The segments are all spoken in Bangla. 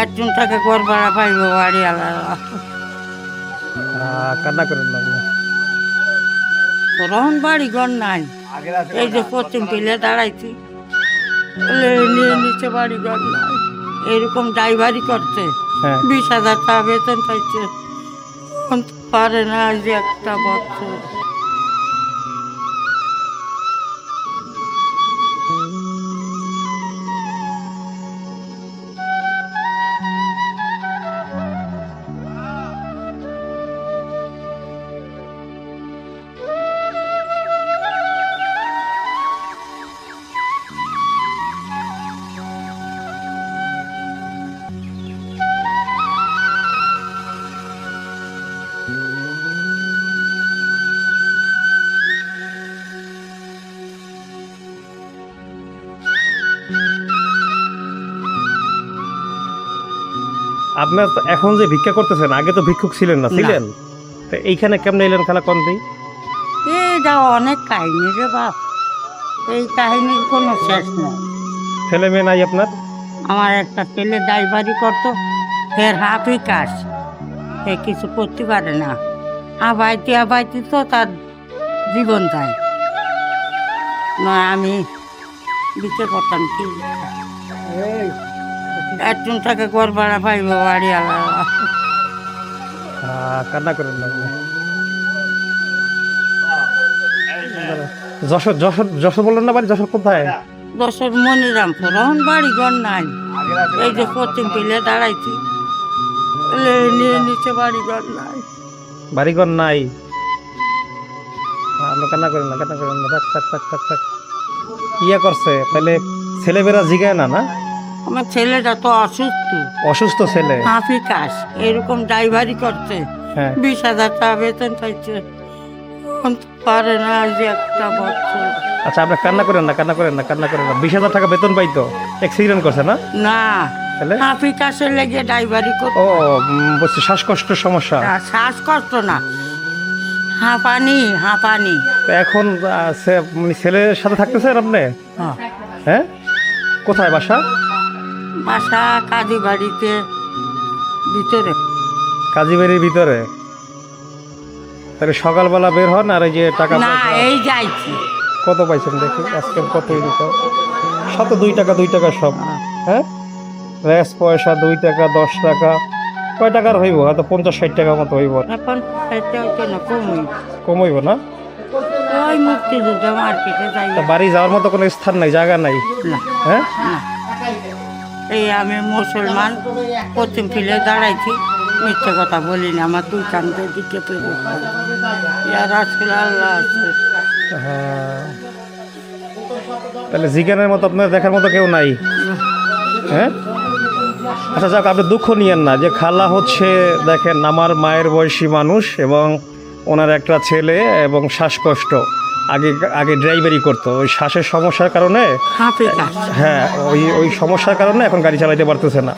একজন তাকে ঘর ভাড়া পাইব বাড়ি আলাদা। কান্না করেন না আপনি। তখন বাড়ি ঘর নাই, এই যে পশ্চিম পিলে দাঁড়াইছি, নিয়ে নিচে বাড়ি ঘর নাই। এরকম ড্রাইভারি করছে, হ্যাঁ 20,000 টাকা বেতন পাইছে, পারে না আজ একটা বছর। আপনার তো এখন যে ভিক্ষা করতেছেন, আগে তো ভিক্ষুক ছিলেন না, ছিলেন? তো এইখানে কেমনে এলেন খালা কোন দিন? এটা অনেক কাহিনী রে বাপ, এই কাহিনীর কোনো শেষ নেই। ছেলে মেয়ে নাই আপনার? আমার একটা ছেলে ড্রাইভারি করতো, ফের হাফই কাজ, সে কিছু করতে পারে না। আবাইতে তো তার জীবন যায় না। আমি বিচে করতাম কি, একজন তাকে ঘর ভাড়া পাইব বাড়ি আলাদা। কান্না করেন না আপনি। যশোর যশোর যশোর বললেন না? বাড়ি যশোর কোথায়? দশর মনিরামপুর, এখন বাড়ি ঘর নাই, এই যে পশ্চিম পিলে দাঁড়াইছি, নিয়ে নিচে বাড়ি ঘর নাই। বাড়িঘর নাই? আপনি কান্না করেন না, কান্না করেন না, থাক থাক থাক থাক থাক। ইয়া করছে তাহলে ছেলেমেয়েরা জিগায় না? না, আমার ছেলেটা তো অসুস্থ, অসুস্থ ছেলে। হাফি কাজ, এরকম ড্রাইভারি করছে, হ্যাঁ 20,000 টাকা বেতন পাইছে, পারে না আজ একটা বছর। আচ্ছা, আপনি কান্না করেন না, কান্না করেন না, কান্না করেন না। 20,000 টাকা বেতন পাইতো, অ্যাক্সিডেন্ট করছে না? না, তাহলে হাফি কাজের লেগে ড্রাইভারি করছে। ও বলছি শ্বাসকষ্টের সমস্যা। শ্বাসকষ্ট না, হাঁপানি। তো এখন মানে ছেলের সাথে থাকতেছেন আপনি? হ্যাঁ, কোথায় বাসা? বাসা কাজী বাড়িতে ভিতরে। কাজীবাড়ির ভিতরে? তাহলে সকালবেলা বের হন আর এই যে টাকা না, পয়সা এই যাইছি। কত পাইছেন দেখি আজকে? কত ইনকাম? 2 টাকা সব। হ্যাঁ, রেস পয়সা 2 টাকা, 10 টাকা, কয় টাকার হইব? হয়তো 50-60 টাকার মতো হইব। এখন খাইতে হচ্ছে না, কমই। কম হইব না? ওই মুক্তিযুদ্ধ মার্কেটে যাই তা বাড়ি যাওয়ার মতো কোনো স্থান নাই, জায়গা নাই? না। হ্যাঁ, না, এই আমি মুসলমান, পশ্চিম ফিলে দাঁড়াইছি, মিথ্যে কথা বলি না, আমার 2 কান্দের দিকে পেরে ইয়ার আসলে আল্লাহ আছে। হ্যাঁ। তাহলে জিজ্ঞানের মতো আপনার দেখার মতো কেউ নাই? হ্যাঁ, আচ্ছা যাক, আপনি দুঃখ নিয়েন না। যে খালা হচ্ছে, দেখেন আমার মায়ের বয়সী মানুষ এবং ওনার একটা ছেলে এবং শ্বাসকষ্ট, আগে আগে ড্রাইভারি করতো, ওই শ্বাসের সমস্যার কারণে, হাফি কাজ। হ্যাঁ ওই সমস্যার কারণে এখন গাড়ি চালাইতে পারতেছে না।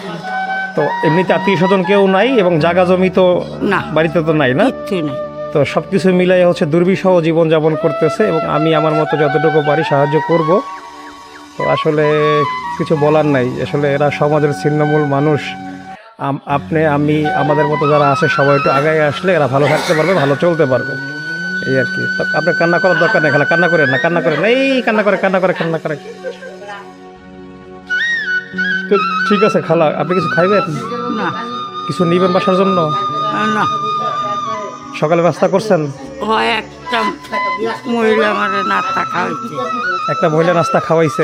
তো এমনিতে আত্মীয় স্বজন কেউ নাই এবং জায়গা জমি তো না, বাড়িতে তো নাই না? কিচ্ছু নেই। তো সব কিছু মিলাই হচ্ছে দুর্বিষহ জীবনযাপন করতেছে এবং আমি আমার মতো যতটুকু পারি সাহায্য করব। তো আসলে কিছু বলার নাই, আসলে এরা সমাজের ছিন্নমূল মানুষ। আপনি আমি আমাদের মতো যারা আছে সবাই একটু আগায় আসলে এরা ভালো থাকতে পারবে, ভালো চলতে পারবে, এই আর কি। তো আপনার কান্না করার দরকার নেই খালা, কান্না করেন না, কান্না করেন না, এই কান্না করে। তো ঠিক আছে খালা, আপনি কিছু খাইবেন? না, কিছু নিবেন বাসার জন্য? না, সকালে নাস্তা করছেন? হয় একটা মহিলা আমার নাস্তা খাওয়াইছে। একটা মহিলা নাস্তা খাওয়াইছে?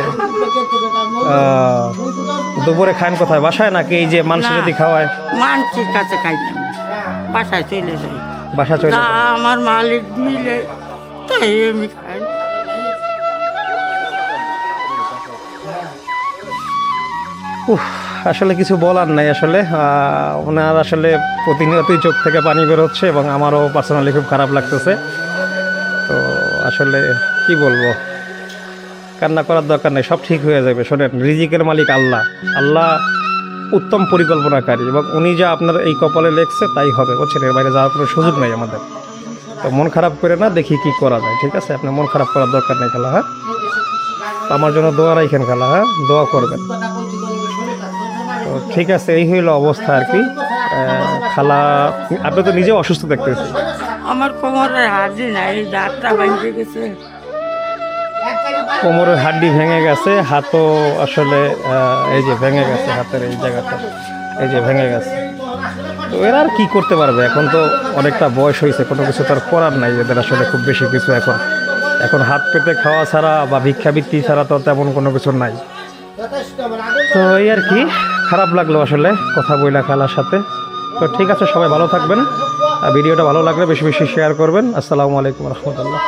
দুপুরে খান কোথায়, বাসায় নাকি এই যে মানুষ যদি খাওয়ায়? মানসির কাছে খাইতাম, বাসায় চলে যাই। বাসা চলে তা আমার মালিক দিলে তাই আমি খাই। আসলে কিছু বলার নাই। আসলে ওনার আসলে প্রতিনিয়তই চোখ থেকে পানি বেরোচ্ছে এবং আমারও পার্সোনালি খুব খারাপ লাগতেছে। তো আসলে কি বলবো, কান্না করার দরকার নেই, সব ঠিক হয়ে যাবে। শোনেন, রিজিকের মালিক আল্লাহ, আল্লাহ উত্তম পরিকল্পনাকারী এবং উনি যা আপনার এই কপালে লেখছে তাই হবে, বুঝছেন? এর বাইরে যাওয়ার কোনো সুযোগ নেই আমাদের। তো মন খারাপ করে না, দেখি কি করা যায়, ঠিক আছে? আপনি মন খারাপ করার দরকার নেই খালা। হ্যাঁ, আমার জন্য দোয়া রাখেন খালা, হ্যাঁ দোয়া করবেন। তো তো ঠিক আছে, এই হইলো অবস্থা আর কি। খালা, আপনি তো নিজেও অসুস্থ দেখতেছি। আমার কোমরের হাড়ি নাই, এই দাঁতটা ভেঙে গেছে। কোমরের হাড্ডি ভেঙে গেছে, হাতও আসলে এই যে ভেঙে গেছে, হাতের এই জায়গাটা এই যে ভেঙে গেছে। তো এরা আর কি করতে পারবে, এখন তো অনেকটা বয়স হয়েছে, কোনো কিছু তো আর করার নাই এদের আসলে খুব বেশি কিছু। এখন হাত পেতে খাওয়া ছাড়া বা ভিক্ষাবৃত্তি ছাড়া তো তেমন কোনো কিছু নাই। তো এই আর কি, খারাপ লাগলো আসলে কথা বইলা খালার সাথে। তো ঠিক আছে, সবাই ভালো থাকবেন। ভিডিওটা ভালো লাগলে বেশি বেশি শেয়ার করবেন। আসসালামু আলাইকুম রহমতুল্লাহ।